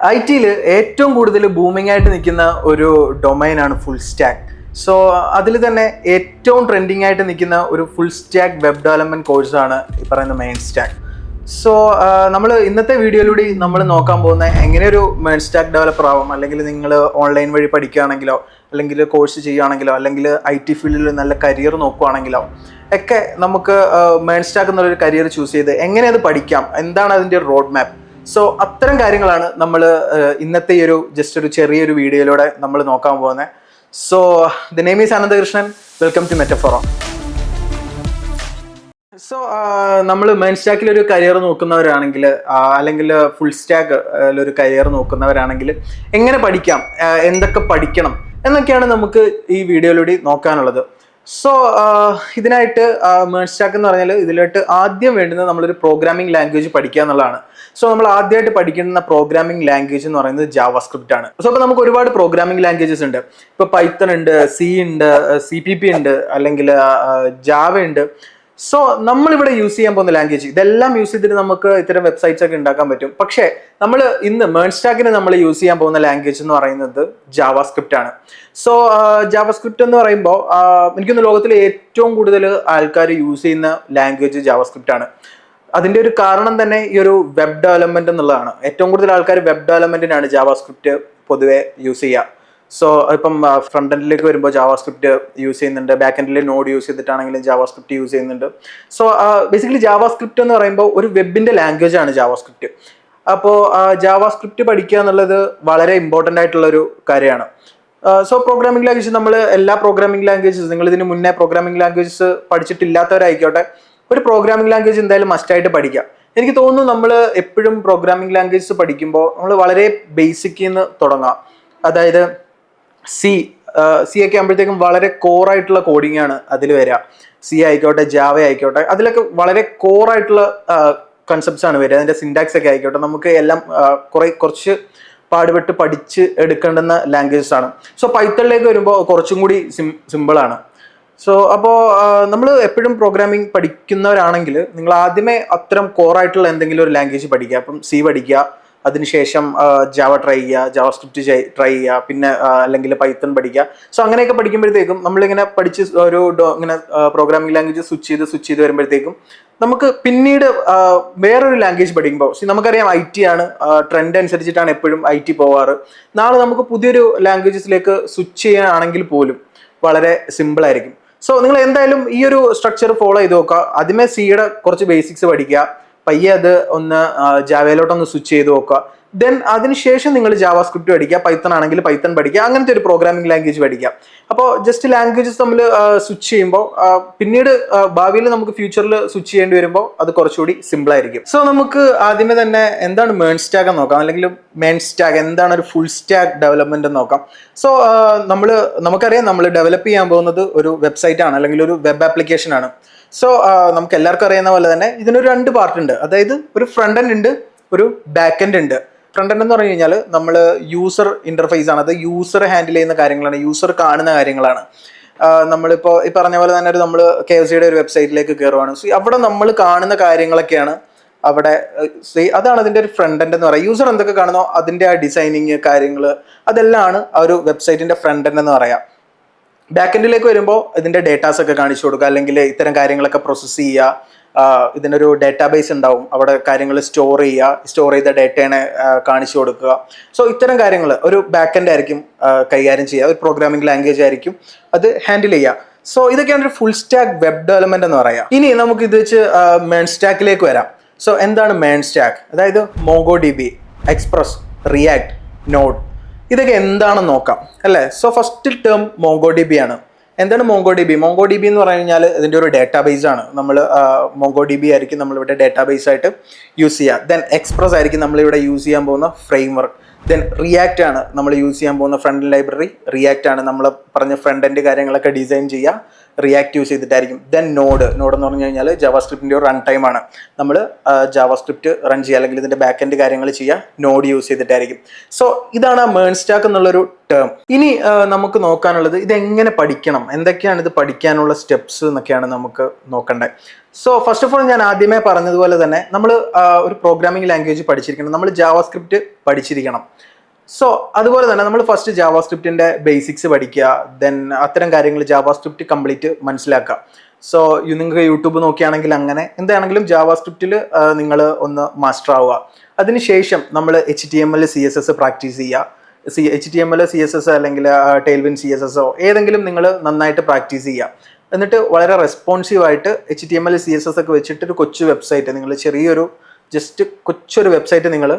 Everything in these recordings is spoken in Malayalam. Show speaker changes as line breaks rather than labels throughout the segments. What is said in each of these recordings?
IT-യിൽ ഏറ്റവും കൂടുതൽ ബൂമിംഗ് ആയിട്ട് നിൽക്കുന്ന ഒരു ഡൊമൈനാണ് ഫുൾ സ്റ്റാക്ക്. സോ അതിൽ തന്നെ ഏറ്റവും ട്രെൻഡിങ് ആയിട്ട് നിൽക്കുന്ന ഒരു ഫുൾ സ്റ്റാക്ക് വെബ് ഡെവലപ്മെന്റ് കോഴ്സാണ് ഈ പറയുന്ന മെയിൻ സ്റ്റാക്ക്. സോ നമ്മൾ ഇന്നത്തെ വീഡിയോയിലൂടെ നമ്മൾ നോക്കാൻ പോകുന്ന എങ്ങനെ ഒരു മെയിൻ സ്റ്റാക്ക് ഡെവലപ്പർ ആവും, അല്ലെങ്കിൽ നിങ്ങൾ ഓൺലൈൻ വഴി പഠിക്കുകയാണെങ്കിലോ അല്ലെങ്കിൽ കോഴ്സ് ചെയ്യുകയാണെങ്കിലോ അല്ലെങ്കിൽ IT ഫീൽഡിൽ നല്ല കരിയർ നോക്കുകയാണെങ്കിലോ ഒക്കെ നമുക്ക് മെയിൻ സ്റ്റാക്ക് എന്നുള്ളൊരു കരിയർ ചൂസ് ചെയ്ത് എങ്ങനെ അത് പഠിക്കാം, എന്താണ് അതിൻ്റെ റോഡ് മാപ്പ്. സോ അത്തരം കാര്യങ്ങളാണ് നമ്മൾ ഇന്നത്തെ ഈ ഒരു ജസ്റ്റ് ഒരു ചെറിയൊരു വീഡിയോയിലൂടെ നമ്മൾ നോക്കാൻ പോകുന്നത്. So the name is Ananthakrishnan. Welcome to Metafora. So നമ്മൾ മെയിൻ സ്റ്റാക്കിൽ ഒരു കരിയർ നോക്കുന്നവരാണെങ്കിൽ അല്ലെങ്കിൽ ഫുൾ സ്റ്റാക്ക് ഒരു കരിയർ നോക്കുന്നവരാണെങ്കിൽ എങ്ങനെ പഠിക്കാം, എന്തൊക്കെ പഠിക്കണം എന്നൊക്കെയാണ് നമുക്ക് ഈ വീഡിയോയിലൂടെ നോക്കാനുള്ളത്. സോ ഇതിനായിട്ട് മെയിൻ സ്റ്റാക്ക് എന്ന് പറഞ്ഞാൽ ഇതിലോട്ട് ആദ്യം വേണ്ടുന്നത് നമ്മളൊരു പ്രോഗ്രാമിംഗ് ലാംഗ്വേജ് പഠിക്കുക എന്നുള്ളതാണ്. സോ നമ്മൾ ആദ്യമായിട്ട് പഠിക്കുന്ന പ്രോഗ്രാമിംഗ് ലാംഗ്വേജ് എന്ന് പറയുന്നത് ജാവാസ്ക്രിപ്റ്റ് ആണ്. സോ അപ്പോൾ നമുക്ക് ഒരുപാട് പ്രോഗ്രാമിംഗ് ലാംഗ്വേജസ് ഉണ്ട്. ഇപ്പോൾ പൈത്തൺ ഉണ്ട്, C ഉണ്ട്, CPP ഉണ്ട്, അല്ലെങ്കിൽ ജാവ ഉണ്ട്. സോ നമ്മളിവിടെ യൂസ് ചെയ്യാൻ പോകുന്ന ലാംഗ്വേജ് ഇതെല്ലാം യൂസ് ചെയ്തിട്ട് നമുക്ക് ഇത്തരം വെബ്സൈറ്റ്സ് ഒക്കെ ഉണ്ടാക്കാൻ പറ്റും. പക്ഷേ നമ്മൾ ഇന്ന് മെയിൻ സ്റ്റാക്കിന് നമ്മൾ യൂസ് ചെയ്യാൻ പോകുന്ന ലാംഗ്വേജ് എന്ന് പറയുന്നത് ജാവാസ്ക്രിപ്റ്റ് ആണ്. സോ ജാവാസ്ക്രിപ്റ്റ് എന്ന് പറയുമ്പോൾ എനിക്കൊന്ന് ലോകത്തിലെ ഏറ്റവും കൂടുതൽ ആൾക്കാർ യൂസ് ചെയ്യുന്ന ലാംഗ്വേജ് ജാവാസ്ക്രിപ്റ്റ് ആണ്. അതിൻ്റെ ഒരു കാരണം തന്നെ ഈ ഒരു വെബ് ഡെവലപ്മെന്റ് എന്നുള്ളതാണ്. ഏറ്റവും കൂടുതൽ ആൾക്കാർ വെബ് ഡെവലപ്മെന്റിനാണ് ജാവാസ്ക്രിപ്റ്റ് പൊതുവെ യൂസ് ചെയ്യുക. സോ ഇപ്പം ഫ്രണ്ട് എൻഡിലേക്ക് വരുമ്പോൾ ജാവാസ്ക്രിപ്റ്റ് യൂസ് ചെയ്യുന്നുണ്ട്, ബാക്ക് എൻഡിൽ നോഡ് യൂസ് ചെയ്തിട്ടാണെങ്കിലും ജാവാസ്ക്രിപ്റ്റ് യൂസ് ചെയ്യുന്നുണ്ട്. സോ ബേസിക്കലി ജാവാസ്ക്രിപ്റ്റ് എന്ന് പറയുമ്പോൾ ഒരു വെബിന്റെ ലാംഗ്വേജ് ആണ് ജാവാസ്ക്രിപ്റ്റ്. അപ്പോൾ ജാവാസ്ക്രിപ്റ്റ് പഠിക്കുക എന്നുള്ളത് വളരെ ഇമ്പോർട്ടൻ്റ് ആയിട്ടുള്ള ഒരു കാര്യമാണ്. സോ പ്രോഗ്രാമിംഗ് ലാംഗ്വേജ് നമ്മൾ എല്ലാ പ്രോഗ്രാമിംഗ് ലാംഗ്വേജസ്, നിങ്ങൾ ഇതിന് മുന്നേ പ്രോഗ്രാമിംഗ് ലാംഗ്വേജസ് പഠിച്ചിട്ടില്ലാത്തവരായിക്കോട്ടെ, ഒരു പ്രോഗ്രാമിംഗ് ലാംഗ്വേജ് എന്തായാലും മസ്റ്റായിട്ട് പഠിക്കാം. എനിക്ക് തോന്നുന്നു നമ്മൾ എപ്പോഴും പ്രോഗ്രാമിംഗ് ലാംഗ്വേജസ് പഠിക്കുമ്പോൾ നമ്മൾ വളരെ ബേസിക്കിൽ നിന്ന് തുടങ്ങാം. അതായത് സി ഒക്കെ ആകുമ്പോഴത്തേക്കും വളരെ കോറായിട്ടുള്ള കോഡിംഗ് ആണ് അതിൽ വരിക. C ആയിക്കോട്ടെ, ജാവ ആയിക്കോട്ടെ, അതിലൊക്കെ വളരെ കോറായിട്ടുള്ള കൺസെപ്റ്റ്സ് ആണ് വരിക. അതിൻ്റെ സിൻടാക്സ് ഒക്കെ ആയിക്കോട്ടെ, നമുക്ക് എല്ലാം കുറച്ച് പാടുപെട്ട് പഠിച്ച് എടുക്കേണ്ടുന്ന ലാംഗ്വേജസ് ആണ്. സോ പൈത്തണിലേക്ക് വരുമ്പോൾ കുറച്ചും കൂടി സിമ്പിളാണ്. സോ അപ്പോൾ നമ്മൾ എപ്പോഴും പ്രോഗ്രാമിംഗ് പഠിക്കുന്നവരാണെങ്കിൽ നിങ്ങൾ ആദ്യമേ അത്തരം കോറായിട്ടുള്ള എന്തെങ്കിലും ഒരു ലാംഗ്വേജ് പഠിക്കുക. അപ്പം C പഠിക്കുക, അതിനുശേഷം ജാവ ട്രൈ ചെയ്യുക, ജാവാസ്ക്രിപ്റ്റ് ട്രൈ ചെയ്യുക, പിന്നെ അല്ലെങ്കിൽ പൈത്തൺ പഠിക്കുക. സോ അങ്ങനെയൊക്കെ പഠിക്കുമ്പോഴത്തേക്കും നമ്മളിങ്ങനെ പഠിച്ച് ഇങ്ങനെ പ്രോഗ്രാമിംഗ് ലാംഗ്വേജ് സ്വിച്ച് ചെയ്ത് വരുമ്പോഴത്തേക്കും നമുക്ക് പിന്നീട് വേറൊരു ലാംഗ്വേജ് പഠിക്കുമ്പോൾ നമുക്കറിയാം IT ആണ്, ട്രെൻഡ് അനുസരിച്ചിട്ടാണ് എപ്പോഴും IT പോവാറ്. നാളെ നമുക്ക് പുതിയൊരു ലാംഗ്വേജസിലേക്ക് സ്വിച്ച് ചെയ്യാനാണെങ്കിൽ പോലും വളരെ സിമ്പിൾ ആയിരിക്കും. സോ നിങ്ങൾ എന്തായാലും ഈ ഒരു സ്ട്രക്ചർ ഫോളോ ചെയ്ത് നോക്കുക. ആദ്യമേ Cയുടെ കുറച്ച് ബേസിക്സ് പഠിക്കുക, പയ്യെ അത് ഒന്ന് ജാവയിലോട്ടൊന്ന് സ്വിച്ച് ചെയ്ത് നോക്കുക. ദെൻ അതിനുശേഷം നിങ്ങൾ ജാവാസ്ക്രിപ്റ്റ് പഠിക്കുക, പൈത്തൺ ആണെങ്കിൽ പൈത്തൺ പഠിക്കുക, അങ്ങനത്തെ ഒരു പ്രോഗ്രാമിംഗ് ലാംഗ്വേജ് പഠിക്കുക. അപ്പോൾ ജസ്റ്റ് ലാംഗ്വേജസ് നമ്മൾ സ്വിച്ച് ചെയ്യുമ്പോൾ പിന്നീട് ഭാവിയിൽ നമുക്ക് ഫ്യൂച്ചറിൽ സ്വിച്ച് ചെയ്യേണ്ടി വരുമ്പോൾ അത് കുറച്ചുകൂടി സിമ്പിൾ ആയിരിക്കും. സോ നമുക്ക് ആദ്യമേ തന്നെ എന്താണ് മെയിൻ സ്റ്റാക്ക് എന്ന് നോക്കാം, അല്ലെങ്കിൽ മെയിൻ സ്റ്റാക്ക് എന്താണ് ഒരു ഫുൾ സ്റ്റാക്ക് ഡെവലപ്മെന്റ് എന്ന് നോക്കാം. സോ നമുക്കറിയാം നമ്മൾ ഡെവലപ്പ് ചെയ്യാൻ പോകുന്നത് ഒരു വെബ്സൈറ്റ് ആണ്, അല്ലെങ്കിൽ ഒരു വെബ് ആപ്ലിക്കേഷൻ ആണ്. സോ നമുക്ക് എല്ലാവർക്കും അറിയുന്ന പോലെ തന്നെ ഇതിനൊരു 2 പാർട്ട് ഉണ്ട്. അതായത് ഒരു ഫ്രണ്ട് എൻഡ് ഉണ്ട്, ഒരു ബാക്ക് എൻഡ് ഉണ്ട്. ഫ്രണ്ട് എൻഡ് എന്ന് പറഞ്ഞു കഴിഞ്ഞാൽ നമ്മൾ യൂസർ ഇന്റർഫേസ് ആണ്, അത് യൂസർ ഹാൻഡിൽ ചെയ്യുന്ന കാര്യങ്ങളാണ്, യൂസർ കാണുന്ന കാര്യങ്ങളാണ്. നമ്മളിപ്പോൾ ഈ പറഞ്ഞ പോലെ തന്നെ നമ്മൾ KFCയുടെ ഒരു വെബ്സൈറ്റിലേക്ക് കയറുവാണ്. സോ അവിടെ നമ്മൾ കാണുന്ന കാര്യങ്ങളൊക്കെയാണ് അവിടെ. അതാണ് അതിൻ്റെ ഒരു ഫ്രണ്ട് എൻഡ് എന്ന് പറയുക. യൂസർ എന്തൊക്കെ കാണുന്നോ അതിൻ്റെ ആ ഡിസൈനിങ് കാര്യങ്ങൾ അതെല്ലാമാണ് ആ ഒരു വെബ്സൈറ്റിൻ്റെ ഫ്രണ്ട് എൻഡ് എന്ന് പറയാം. ബാക്ക് എൻഡിലേക്ക് വരുമ്പോൾ ഇതിൻ്റെ ഡേറ്റാസ് ഒക്കെ കാണിച്ചു കൊടുക്കുക, അല്ലെങ്കിൽ ഇത്തരം കാര്യങ്ങളൊക്കെ പ്രോസസ്സ് ചെയ്യുക. ഇതിനൊരു ഡേറ്റാബേസ് ഉണ്ടാവും, അവിടെ കാര്യങ്ങൾ സ്റ്റോർ ചെയ്ത ഡേറ്റേനെ കാണിച്ചു കൊടുക്കുക. സോ ഇത്തരം കാര്യങ്ങൾ ഒരു ബാക്ക് എൻഡ് ആയിരിക്കും കൈകാര്യം ചെയ്യുക, ഒരു പ്രോഗ്രാമിംഗ് ലാംഗ്വേജ് ആയിരിക്കും അത് ഹാൻഡിൽ ചെയ്യുക. സോ ഇതൊക്കെയാണ് ഒരു ഫുൾ സ്റ്റാക്ക് വെബ് ഡെവലപ്മെന്റ് എന്ന് പറയാം. ഇനി നമുക്ക് ഇത് വെച്ച് മെയിൻ സ്റ്റാക്കിലേക്ക് വരാം. സോ എന്താണ് മെയിൻ സ്റ്റാക്ക്? അതായത് MongoDB, എക്സ്പ്രസ്, റിയാക്ട്, നോഡ്, ഇതൊക്കെ എന്താണെന്ന് നോക്കാം അല്ലേ. സോ ഫസ്റ്റ് ടേം MongoDB ആണ്. എന്താണ് MongoDB? MongoDB എന്ന് പറഞ്ഞു കഴിഞ്ഞാൽ ഇതിൻ്റെ ഒരു ഡേറ്റാബേസ് ആണ്. നമ്മൾ MongoDB ആയിരിക്കും നമ്മളിവിടെ ഡേറ്റാബേസ് ആയിട്ട് യൂസ് ചെയ്യുക. ദെൻ എക്സ്പ്രസ് ആയിരിക്കും നമ്മളിവിടെ യൂസ് ചെയ്യാൻ പോകുന്ന ഫ്രെയിംവർക്ക്. ദെൻ റിയാക്ട് ആണ് നമ്മൾ യൂസ് ചെയ്യാൻ പോകുന്ന ഫ്രണ്ട് ലൈബ്രറി. റിയാക്ട് ആണ് നമ്മൾ പറഞ്ഞ ഫ്രണ്ട് എൻഡ് കാര്യങ്ങളൊക്കെ ഡിസൈൻ ചെയ്യുക. റിയാക്ട് യൂസ് ചെയ്തിട്ടായിരിക്കും. ദെൻ നോഡ് എന്ന് പറഞ്ഞു കഴിഞ്ഞാൽ ജാവാസ്ക്രിപ്റ്റിൻ്റെ ഒരു റൺ ടൈം ആണ്. നമ്മൾ ജാവാസ്ക്രിപ്റ്റ് റൺ ചെയ്യുക അല്ലെങ്കിൽ ഇതിൻ്റെ ബാക്ക് എൻഡ് കാര്യങ്ങൾ ചെയ്യുക നോഡ് യൂസ് ചെയ്തിട്ടായിരിക്കും. സോ ഇതാണ് മേൺ സ്റ്റാക്ക് എന്നുള്ളൊരു ടേം. ഇനി നമുക്ക് നോക്കാനുള്ളത് ഇതെങ്ങനെ പഠിക്കണം, എന്തൊക്കെയാണ് ഇത് പഠിക്കാനുള്ള സ്റ്റെപ്സ് എന്നൊക്കെയാണ് നമുക്ക് നോക്കേണ്ടത്. സോ ഫസ്റ്റ് ഓഫ് ഓൾ ഞാൻ ആദ്യമേ പറഞ്ഞതുപോലെ തന്നെ നമ്മൾ ഒരു പ്രോഗ്രാമിംഗ് ലാംഗ്വേജ് പഠിച്ചിരിക്കണം, നമ്മൾ ജാവാസ്ക്രിപ്റ്റ് പഠിച്ചിരിക്കണം. സോ അതുപോലെ തന്നെ നമ്മൾ ഫസ്റ്റ് ജാവാസ്ക്രിപ്റ്റിൻ്റെ ബേസിക്സ് പഠിക്കുക, ദെൻ അത്തരം കാര്യങ്ങൾ ജാവാസ്ക്രിപ്റ്റ് കംപ്ലീറ്റ് മനസ്സിലാക്കുക. സോ നിങ്ങൾക്ക് യൂട്യൂബ് നോക്കിയാണെങ്കിൽ അങ്ങനെ എന്താണെങ്കിലും ജാവാസ്ക്രിപ്റ്റിൽ നിങ്ങൾ ഒന്ന് മാസ്റ്റർ ആവുക. അതിനുശേഷം നമ്മൾ HTML CSS പ്രാക്ടീസ് ചെയ്യുക. HTML CSS അല്ലെങ്കിൽ ടെയിൽവിൻ CSS ഏതെങ്കിലും നിങ്ങൾ നന്നായിട്ട് പ്രാക്ടീസ് ചെയ്യുക. എന്നിട്ട് വളരെ റെസ്പോൺസീവായിട്ട് HTML CSS ഒക്കെ വെച്ചിട്ട് ഒരു കൊച്ചു വെബ്സൈറ്റ് നിങ്ങൾ കൊച്ചൊരു വെബ്സൈറ്റ് നിങ്ങൾ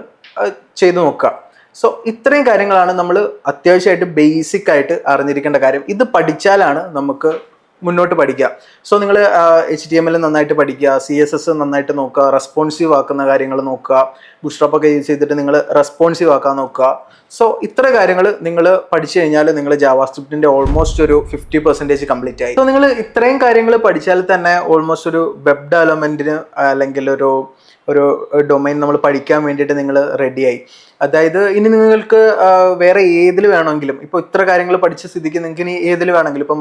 ചെയ്ത് നോക്കുക. സോ ഇത്രയും കാര്യങ്ങളാണ് നമ്മൾ അത്യാവശ്യമായിട്ട് ബേസിക് ആയിട്ട് അറിഞ്ഞിരിക്കേണ്ട കാര്യം. ഇത് പഠിച്ചാലാണ് നമുക്ക് മുന്നോട്ട് പഠിക്കുക. സോ നിങ്ങൾ HTML നന്നായിട്ട് പഠിക്കുക, CSS നന്നായിട്ട് നോക്കുക, റെസ്പോൺസീവ് ആക്കുന്ന കാര്യങ്ങൾ നോക്കുക, ബൂട്ട്സ്ട്രാപ്പ് ഒക്കെ യൂസ് ചെയ്തിട്ട് നിങ്ങൾ റെസ്പോൺസീവ് ആക്കാൻ നോക്കുക. സോ ഇത്ര കാര്യങ്ങൾ നിങ്ങൾ പഠിച്ചു കഴിഞ്ഞാൽ നിങ്ങൾ ജാവാസ്ക്രിപ്റ്റിൻ്റെ ഓൾമോസ്റ്റ് ഒരു 50% കംപ്ലീറ്റ് ആയി. സോ നിങ്ങൾ ഇത്രയും കാര്യങ്ങൾ പഠിച്ചാൽ തന്നെ ഓൾമോസ്റ്റ് ഒരു വെബ് ഡെവലപ്മെൻറ്റിന് അല്ലെങ്കിൽ ഒരു ഡൊമൈൻ നമ്മൾ പഠിക്കാൻ വേണ്ടിയിട്ട് നിങ്ങൾ റെഡിയായി. അതായത് ഇനി നിങ്ങൾക്ക് വേറെ ഏതിൽ വേണമെങ്കിലും, ഇപ്പോൾ ഇത്ര കാര്യങ്ങൾ പഠിച്ച സ്ഥിതിക്ക് നിങ്ങൾക്ക് ഇനി ഏതിൽ വേണമെങ്കിലും, ഇപ്പം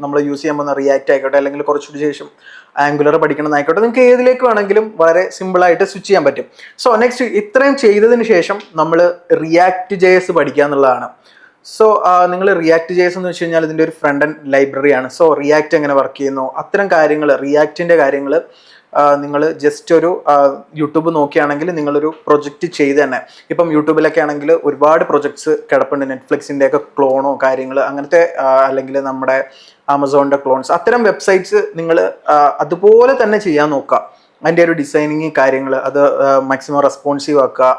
നമ്മൾ യൂസ് ചെയ്യാൻ പോകുന്ന റിയാക്റ്റ് ആയിക്കോട്ടെ അല്ലെങ്കിൽ കുറച്ചുകൂടി ശേഷം ആംഗുലർ പഠിക്കണമെന്നായിക്കോട്ടെ, നിങ്ങൾക്ക് ഏതിലേക്ക് വേണമെങ്കിലും വളരെ സിമ്പിളായിട്ട് സ്വിച്ച് ചെയ്യാൻ പറ്റും. സോ നെക്സ്റ്റ് ഇത്രയും ചെയ്തതിന് ശേഷം നമ്മൾ റിയാക്ട് JS പഠിക്കുക എന്നുള്ളതാണ്. സോ നിങ്ങൾ റിയാക്ട് JS എന്ന് വെച്ച് കഴിഞ്ഞാൽ ഇതിൻ്റെ ഒരു ഫ്രണ്ട് എൻഡ് ലൈബ്രറിയാണ്. സോ റിയാക്ട് എങ്ങനെ വർക്ക് ചെയ്യുന്നു, അത്തരം കാര്യങ്ങൾ, റിയാക്റ്റിൻ്റെ കാര്യങ്ങൾ നിങ്ങൾ ജസ്റ്റ് ഒരു യൂട്യൂബ് നോക്കിയാണെങ്കിൽ നിങ്ങളൊരു പ്രൊജക്റ്റ് ചെയ്ത് തന്നെ, ഇപ്പം യൂട്യൂബിലൊക്കെ ആണെങ്കിൽ ഒരുപാട് പ്രൊജക്ട്സ് കിടപ്പുണ്ട്, നെറ്റ്ഫ്ലിക്സിൻ്റെ ഒക്കെ ക്ലോണോ കാര്യങ്ങൾ അങ്ങനത്തെ, അല്ലെങ്കിൽ നമ്മുടെ ആമസോണിൻ്റെ ക്ലോൺസ്, അത്തരം വെബ്സൈറ്റ്സ് നിങ്ങൾ അതുപോലെ തന്നെ ചെയ്യാൻ നോക്കുക. അതിൻ്റെ ഒരു ഡിസൈനിങ് കാര്യങ്ങൾ അത് മാക്സിമം റെസ്പോൺസീവ് ആക്കുക.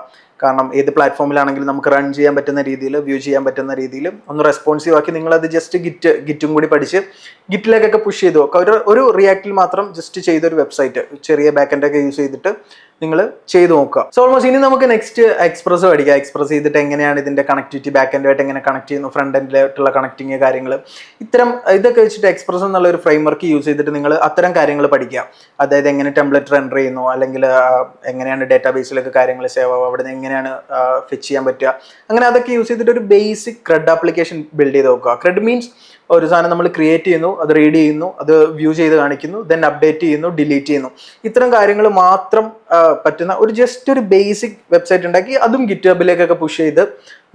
കാരണം ഏത് പ്ലാറ്റ്ഫോമിലാണെങ്കിലും നമുക്ക് റൺ ചെയ്യാൻ പറ്റുന്ന രീതിയിൽ, വ്യൂ ചെയ്യാൻ പറ്റുന്ന രീതിയിൽ ഒന്ന് റെസ്പോൺസീവ് ആക്കി നിങ്ങളത് ജസ്റ്റ് ഗിറ്റും കൂടി പഠിച്ച് ഗിറ്റിലേക്കൊക്കെ പുഷ് ചെയ്ത് നോക്കുക. ഒരു റിയാക്റ്റിൽ മാത്രം ജസ്റ്റ് ചെയ്തൊരു വെബ്സൈറ്റ് ചെറിയ ബാക്കെൻഡൊക്കെ യൂസ് ചെയ്തിട്ട് നിങ്ങൾ ചെയ്ത് നോക്കുക. സോ ഓൾമോസ്റ്റ് ഇനി നമുക്ക് നെക്സ്റ്റ് എക്സ്പ്രസ് പഠിക്കുക. എക്സ്പ്രസ് ചെയ്തിട്ട് എങ്ങനെയാണ് ഇതിൻ്റെ കണക്ടിവിറ്റി ബാക്കെൻഡുമായിട്ട് എങ്ങനെ കണക്ട് ചെയ്യുന്നു, ഫ്രണ്ട് എൻഡിലായിട്ടുള്ള കണക്ടിങ് കാര്യങ്ങൾ, ഇതൊക്കെ വെച്ചിട്ട് എക്സ്പ്രസ് എന്നുള്ള ഒരു ഫ്രെയിംവർക്ക് യൂസ് ചെയ്തിട്ട് നിങ്ങൾ അത്തരം കാര്യങ്ങൾ പഠിക്കുക. അതായത് എങ്ങനെ ടെംപ്ലേറ്റ് റെൻഡർ ചെയ്യുന്നു, അല്ലെങ്കിൽ എങ്ങനെയാണ് ഡേറ്റാബേസിലൊക്കെ കാര്യങ്ങൾ സേവ് ആവുക, അവിടെ നിന്ന് എങ്ങനെയാണ് ഫെച്ച് ചെയ്യാൻ പറ്റുക, അങ്ങനെ അതൊക്കെ യൂസ് ചെയ്തിട്ട് ഒരു ബേസിക് CRUD ആപ്ലിക്കേഷൻ ബിൽഡ് ചെയ്ത് നോക്കുക. CRUD മീൻസ് ഒരു സാധനം നമ്മൾ ക്രിയേറ്റ് ചെയ്യുന്നു, അത് റീഡ് ചെയ്യുന്നു, അത് വ്യൂ ചെയ്ത് കാണിക്കുന്നു, ദെൻ അപ്ഡേറ്റ് ചെയ്യുന്നു, ഡിലീറ്റ് ചെയ്യുന്നു, ഇത്തരം കാര്യങ്ങൾ മാത്രം പറ്റുന്ന ജസ്റ്റ് ഒരു ബേസിക് വെബ്സൈറ്റ് ഉണ്ടാക്കി അതും ഗിറ്റ്ഹബിലേക്കൊക്കെ പുഷ് ചെയ്ത്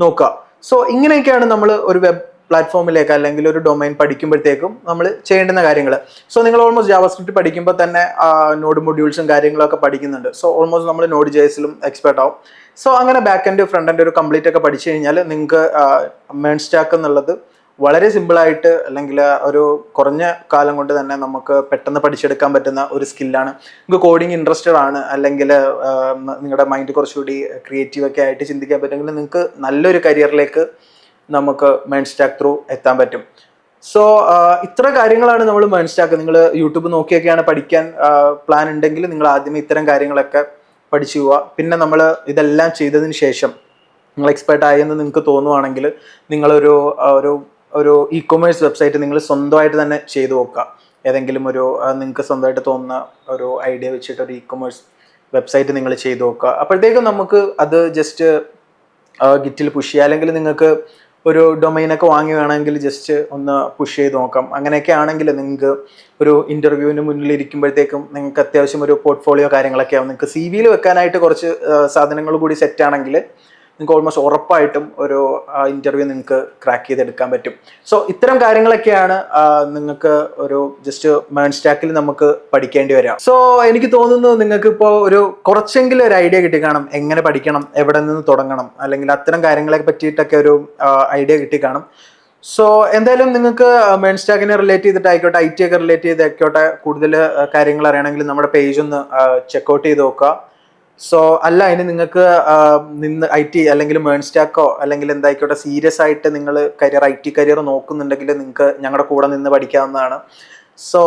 നോക്കുക. സോ ഇങ്ങനെയൊക്കെയാണ് നമ്മൾ ഒരു വെബ് പ്ലാറ്റ്ഫോമിലേക്ക് അല്ലെങ്കിൽ ഒരു ഡൊമൈൻ പഠിക്കുമ്പോഴത്തേക്കും നമ്മൾ ചെയ്യേണ്ടുന്ന കാര്യങ്ങൾ. സോ നിങ്ങൾ ഓൾമോസ്റ്റ് ജാവാസ്ക്രിപ്റ്റ് പഠിക്കുമ്പോൾ തന്നെ നോഡ് മൊഡ്യൂൾസും കാര്യങ്ങളൊക്കെ പഠിക്കുന്നുണ്ട്. സോ ഓൾമോസ്റ്റ് നമ്മൾ നോഡ് JSലും എക്സ്പെർട്ട് ആവും. സോ അങ്ങനെ ബാക്ക് എൻഡ് ഫ്രണ്ട് എൻഡ് ഒരു കംപ്ലീറ്റ് ഒക്കെ പഠിച്ചു കഴിഞ്ഞാൽ നിങ്ങൾക്ക് മേൺ സ്റ്റാക്ക് എന്നുള്ളത് വളരെ സിമ്പിളായിട്ട് അല്ലെങ്കിൽ ഒരു കുറഞ്ഞ കാലം കൊണ്ട് തന്നെ നമുക്ക് പെട്ടെന്ന് പഠിച്ചെടുക്കാൻ പറ്റുന്ന ഒരു സ്കില്ലാണ്. നിങ്ങൾക്ക് കോഡിങ് ഇൻട്രസ്റ്റഡ് ആണ്, അല്ലെങ്കിൽ നിങ്ങളുടെ മൈൻഡ് കുറച്ചുകൂടി ക്രിയേറ്റീവ് ഒക്കെ ആയിട്ട് ചിന്തിക്കാൻ പറ്റുമെങ്കിൽ നിങ്ങൾക്ക് നല്ലൊരു കരിയറിലേക്ക് നമുക്ക് മേൺ സ്റ്റാക്ക് ത്രൂ എത്താൻ പറ്റും. സോ ഇത്ര കാര്യങ്ങളാണ് നമ്മൾ മേൺ സ്റ്റാക്ക്. നിങ്ങൾ യൂട്യൂബ് നോക്കിയൊക്കെയാണ് പഠിക്കാൻ പ്ലാൻ ഉണ്ടെങ്കിൽ നിങ്ങൾ ആദ്യമേ ഇത്തരം കാര്യങ്ങളൊക്കെ പഠിച്ചു പോവുക. പിന്നെ നമ്മൾ ഇതെല്ലാം ചെയ്തതിന് ശേഷം നിങ്ങൾ എക്സ്പെർട്ട് ആയെന്ന് നിങ്ങൾക്ക് തോന്നുവാണെങ്കിൽ നിങ്ങളൊരു ഇ-കൊമേഴ്സ് വെബ്സൈറ്റ് നിങ്ങൾ സ്വന്തമായിട്ട് തന്നെ ചെയ്തു നോക്കുക. ഏതെങ്കിലും നിങ്ങൾക്ക് സ്വന്തമായിട്ട് തോന്നുന്ന ഒരു ഐഡിയ വെച്ചിട്ട് ഒരു ഇ-കൊമേഴ്സ് വെബ്സൈറ്റ് നിങ്ങൾ ചെയ്തു നോക്കുക. അപ്പോഴത്തേക്കും നമുക്ക് അത് ജസ്റ്റ് ഗിറ്റിൽ പുഷ് ചെയ്യുക, അല്ലെങ്കിൽ നിങ്ങൾക്ക് ഒരു ഡൊമൈനൊക്കെ വാങ്ങി വേണമെങ്കിൽ ജസ്റ്റ് ഒന്ന് പുഷ് ചെയ്ത് നോക്കാം. അങ്ങനെയൊക്കെ ആണെങ്കിൽ നിങ്ങൾക്ക് ഒരു ഇൻ്റർവ്യൂവിന് മുന്നിൽ ഇരിക്കുമ്പോഴത്തേക്കും നിങ്ങൾക്ക് അത്യാവശ്യം ഒരു പോർട്ട്ഫോളിയോ കാര്യങ്ങളൊക്കെ ആവും. നിങ്ങൾക്ക് CV-യിൽ വെക്കാനായിട്ട് കുറച്ച് സാധനങ്ങൾ കൂടി സെറ്റ് ആണെങ്കിൽ നിങ്ങൾക്ക് ഓൾമോസ്റ്റ് ഉറപ്പായിട്ടും ഒരു ഇൻ്റർവ്യൂ നിങ്ങൾക്ക് ക്രാക്ക് ചെയ്തെടുക്കാൻ പറ്റും. സോ ഇത്തരം കാര്യങ്ങളൊക്കെയാണ് നിങ്ങൾക്ക് ഒരു ജസ്റ്റ് മേൺ സ്റ്റാക്കിൽ നമുക്ക് പഠിക്കേണ്ടി വരാം. സോ എനിക്ക് തോന്നുന്നു നിങ്ങൾക്ക് ഇപ്പോൾ കുറച്ചെങ്കിലും ഒരു ഐഡിയ കിട്ടി കാണും, എങ്ങനെ പഠിക്കണം, എവിടെ നിന്ന് തുടങ്ങണം, അല്ലെങ്കിൽ അത്തരം കാര്യങ്ങളെ പറ്റിയിട്ടൊക്കെ ഒരു ഐഡിയ കിട്ടി കാണും. സോ എന്തായാലും നിങ്ങൾക്ക് മേൺ സ്റ്റാക്കിനെ റിലേറ്റ് ചെയ്തിട്ടായിക്കോട്ടെ, IT ഒക്കെ റിലേറ്റ് ചെയ്തായിക്കോട്ടെ, കൂടുതൽ കാര്യങ്ങൾ അറിയണമെങ്കിൽ നമ്മുടെ പേജ് ഒന്ന് ചെക്കൗട്ട് ചെയ്ത് നോക്കുക. സോ അല്ല ഇനി നിങ്ങൾക്ക് IT അല്ലെങ്കിൽ മേൺ സ്റ്റാക്കോ അല്ലെങ്കിൽ എന്തായിക്കോട്ടെ സീരിയസ് ആയിട്ട് നിങ്ങൾ IT കരിയർ നോക്കുന്നുണ്ടെങ്കിൽ നിങ്ങൾക്ക് ഞങ്ങളുടെ കൂടെ നിന്ന് പഠിക്കാവുന്നതാണ്. സോ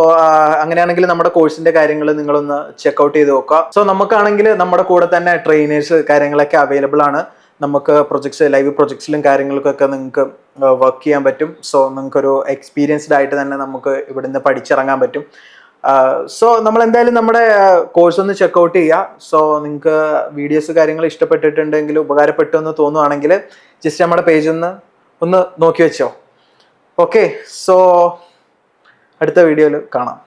അങ്ങനെയാണെങ്കിൽ നമ്മുടെ കോഴ്സിന്റെ കാര്യങ്ങൾ നിങ്ങളൊന്ന് ചെക്കൗട്ട് ചെയ്ത് നോക്കുക. സോ നമുക്കാണെങ്കിൽ നമ്മുടെ കൂടെ തന്നെ ട്രെയിനേഴ്സ് കാര്യങ്ങളൊക്കെ അവൈലബിൾ ആണ്. നമുക്ക് ലൈവ് പ്രൊജക്ട്സിലും കാര്യങ്ങൾക്കൊക്കെ നിങ്ങൾക്ക് വർക്ക് ചെയ്യാൻ പറ്റും. സോ നിങ്ങൾക്കൊരു എക്സ്പീരിയൻസ്ഡ് ആയിട്ട് തന്നെ നമുക്ക് ഇവിടുന്ന് പഠിച്ചിറങ്ങാൻ പറ്റും. സോ നമ്മൾ എന്തായാലും നമ്മുടെ കോഴ്സ് ഒന്ന് ചെക്കൗട്ട് ചെയ്യുക. സോ നിങ്ങൾക്ക് വീഡിയോസ് കാര്യങ്ങൾ ഇഷ്ടപ്പെട്ടിട്ടുണ്ടെങ്കിൽ, ഉപകാരപ്പെട്ടു എന്ന് തോന്നുവാണെങ്കിൽ ജസ്റ്റ് നമ്മുടെ പേജ് ഒന്ന് നോക്കി വെച്ചോ. ഓക്കെ, സോ അടുത്ത വീഡിയോയിൽ കാണാം.